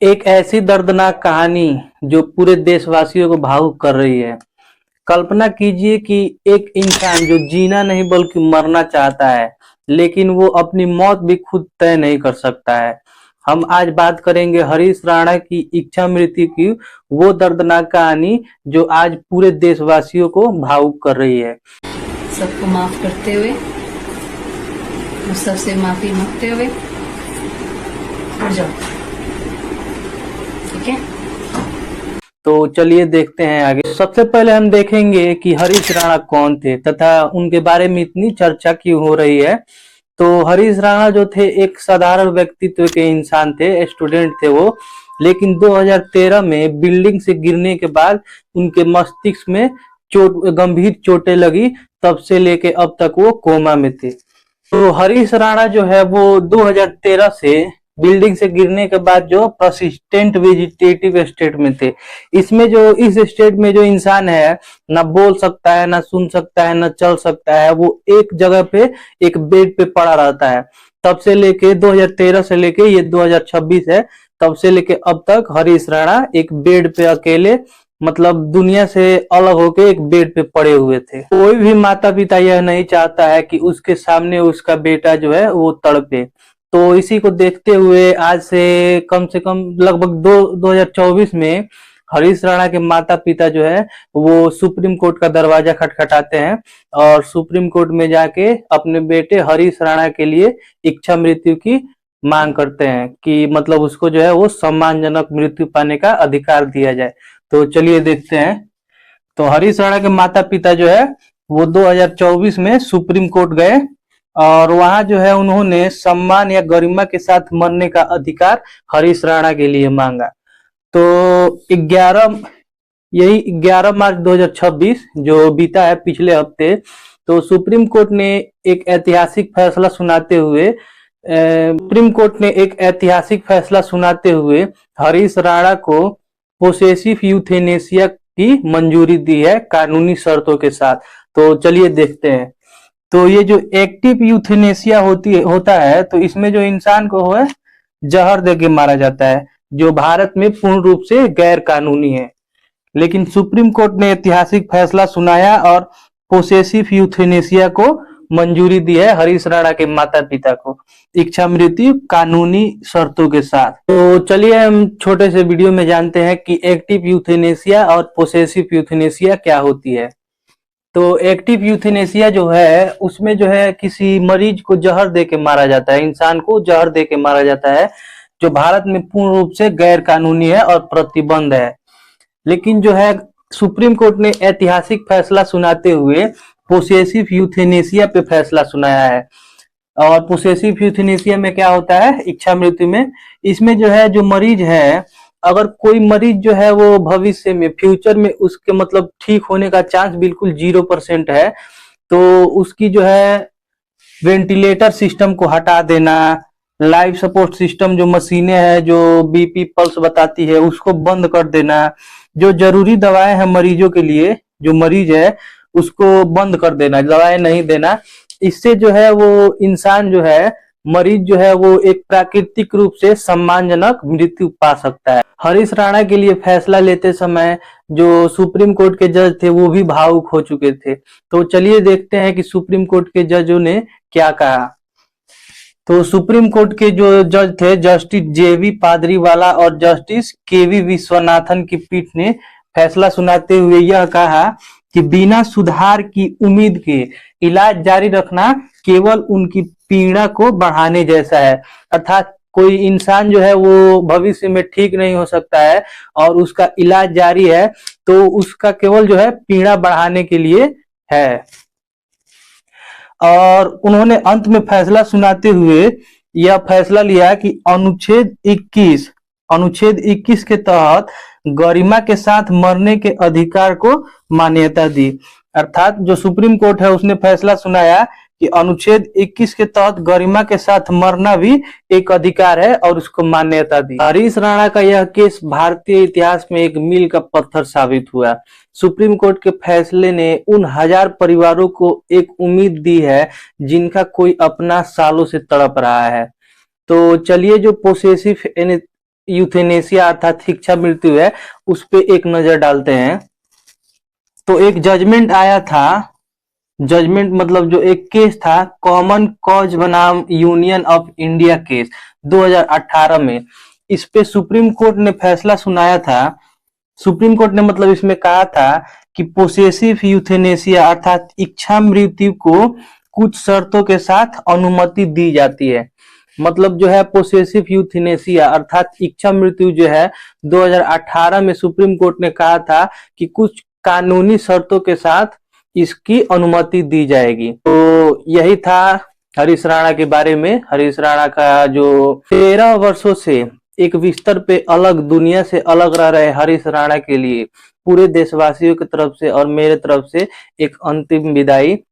एक ऐसी दर्दनाक कहानी जो पूरे देशवासियों को भावुक कर रही है। कल्पना कीजिए कि एक इंसान जो जीना नहीं बल्कि मरना चाहता है, लेकिन वो अपनी मौत भी खुद तय नहीं कर सकता है। हम आज बात करेंगे हरीश राणा की इच्छा मृत्यु की, वो दर्दनाक कहानी जो आज पूरे देशवासियों को भावुक कर रही है। सबको माफ करते हुए और सबसे माफी मांगते हुए उठ जाओ, ठीक है। तो चलिए देखते हैं आगे। सबसे पहले हम देखेंगे कि हरीश राणा कौन थे तथा उनके बारे में इतनी चर्चा क्यों हो रही है। तो हरीश राणा जो थे एक साधारण व्यक्तित्व के इंसान थे, स्टूडेंट थे वो। लेकिन 2013 में बिल्डिंग से गिरने के बाद उनके मस्तिष्क में गंभीर चोटें लगी। तब से लेके अब तक वो कोमा में थे। तो हरीश राणा जो है वो 2013 से बिल्डिंग से गिरने के बाद जो परसिस्टेंट वेजिटेटिव स्टेट में थे। इसमें जो इस स्टेट में जो इंसान है ना बोल सकता है, ना सुन सकता है, ना चल सकता है, वो एक जगह पे एक बेड पे पड़ा रहता है। तब से लेके 2013 से लेके ये 2026 है, तब से लेके अब तक हरीश राणा एक बेड पे अकेले, मतलब दुनिया से अलग होके एक बेड पे पड़े हुए थे। कोई भी माता पिता यह नहीं चाहता है कि उसके सामने उसका बेटा जो है वो तड़पे। तो इसी को देखते हुए आज से कम लगभग 2024 में हरीश राणा के माता पिता जो है वो सुप्रीम कोर्ट का दरवाजा खटखटाते हैं और सुप्रीम कोर्ट में जाके अपने बेटे हरीश राणा के लिए इच्छा मृत्यु की मांग करते हैं कि मतलब उसको जो है वो सम्मानजनक मृत्यु पाने का अधिकार दिया जाए। तो चलिए देखते हैं। तो हरीश राणा के माता पिता जो है वो 2024 में सुप्रीम कोर्ट गए और वहां जो है उन्होंने सम्मान या गरिमा के साथ मरने का अधिकार हरीश राणा के लिए मांगा। तो 11 मार्च 2026 जो बीता है पिछले हफ्ते, तो सुप्रीम कोर्ट ने एक ऐतिहासिक फैसला सुनाते हुए हरीश राणा को पोसेसिव यूथेनेसिया की मंजूरी दी है कानूनी शर्तों के साथ। तो चलिए देखते हैं। तो ये जो एक्टिव यूथेनेसिया होता है, तो इसमें जो इंसान को है जहर दे के मारा जाता है, जो भारत में पूर्ण रूप से गैर कानूनी है। लेकिन सुप्रीम कोर्ट ने ऐतिहासिक फैसला सुनाया और पोसेसिव यूथेनेसिया को मंजूरी दी है हरीश राणा के माता पिता को, इच्छा मृत्यु कानूनी शर्तों के साथ। तो चलिए हम छोटे से वीडियो में जानते हैं कि एक्टिव यूथेनेसिया और पोसेसिव यूथेनेसिया क्या होती है। तो एक्टिव यूथेनेसिया जो है उसमें जो है किसी मरीज को जहर दे के मारा जाता है, इंसान को जहर दे के मारा जाता है, जो भारत में पूर्ण रूप से गैर कानूनी है और प्रतिबंध है। लेकिन जो है सुप्रीम कोर्ट ने ऐतिहासिक फैसला सुनाते हुए पोसेसिव यूथेनेसिया पे फैसला सुनाया है। और पोसेसिव यूथेनेसिया में क्या होता है, इच्छा मृत्यु में, इसमें जो है जो मरीज है, अगर कोई मरीज जो है वो भविष्य में फ्यूचर में उसके मतलब ठीक होने का चांस बिल्कुल 0% है, तो उसकी जो है वेंटिलेटर सिस्टम को हटा देना, लाइफ सपोर्ट सिस्टम जो मशीनें हैं जो बीपी पल्स बताती है उसको बंद कर देना, जो जरूरी दवाएं हैं मरीजों के लिए, जो मरीज है उसको बंद कर देना, दवाएं नहीं देना। इससे जो है वो इंसान जो है, मरीज जो है वो एक प्राकृतिक रूप से सम्मानजनक मृत्यु पा सकता है। हरीश राणा के लिए फैसला लेते समय जो सुप्रीम कोर्ट के जज थे वो भी भावुक हो चुके थे। तो चलिए देखते हैं कि सुप्रीम कोर्ट के जजों ने क्या कहा। तो सुप्रीम कोर्ट के जो जज थे जस्टिस जेवी पादरीवाला और जस्टिस केवी विश्वनाथन की पीठ ने फैसला सुनाते हुए यह कहा कि बिना सुधार की उम्मीद के इलाज जारी रखना केवल उनकी पीड़ा को बढ़ाने जैसा है। अर्थात कोई इंसान जो है वो भविष्य में ठीक नहीं हो सकता है और उसका इलाज जारी है, तो उसका केवल जो है पीड़ा बढ़ाने के लिए है। और उन्होंने अंत में फैसला सुनाते हुए यह फैसला लिया कि अनुच्छेद 21 के तहत गरिमा के साथ मरने के अधिकार को मान्यता दी। अर्थात जो सुप्रीम कोर्ट है उसने फैसला सुनाया कि अनुच्छेद 21 के तहत गरिमा के साथ मरना भी एक अधिकार है और उसको मान्यता दी। हरीश राणा का यह केस भारतीय इतिहास में एक मील का पत्थर साबित हुआ। सुप्रीम कोर्ट के फैसले ने उन हजार परिवारों को एक उम्मीद दी है जिनका कोई अपना सालों से तड़प रहा है। तो चलिए जो पोसेसिव यूथेनेसिया अर्थात शिक्षा मृत्यु है उस पे एक नजर डालते हैं। तो एक जजमेंट आया था, जजमेंट मतलब जो एक केस था, कॉमन कॉज बनाम यूनियन ऑफ इंडिया केस 2018 में। इस पे सुप्रीम कोर्ट ने फैसला सुनाया था। सुप्रीम कोर्ट ने मतलब इसमें कहा था कि पोसेसिव यूथेनेसिया अर्थात इच्छा मृत्यु को कुछ शर्तों के साथ अनुमति दी जाती है। मतलब जो है पोसेसिव यूथेनेसिया अर्थात इच्छा मृत्यु जो है 2018 में सुप्रीम कोर्ट ने कहा था कि कुछ कानूनी शर्तों के साथ इसकी अनुमति दी जाएगी। तो यही था हरीश राणा के बारे में। हरीश राणा का जो 13 वर्षों से एक बिस्तर पे अलग, दुनिया से अलग रह रहे हरीश राणा के लिए पूरे देशवासियों की तरफ से और मेरे तरफ से एक अंतिम विदाई।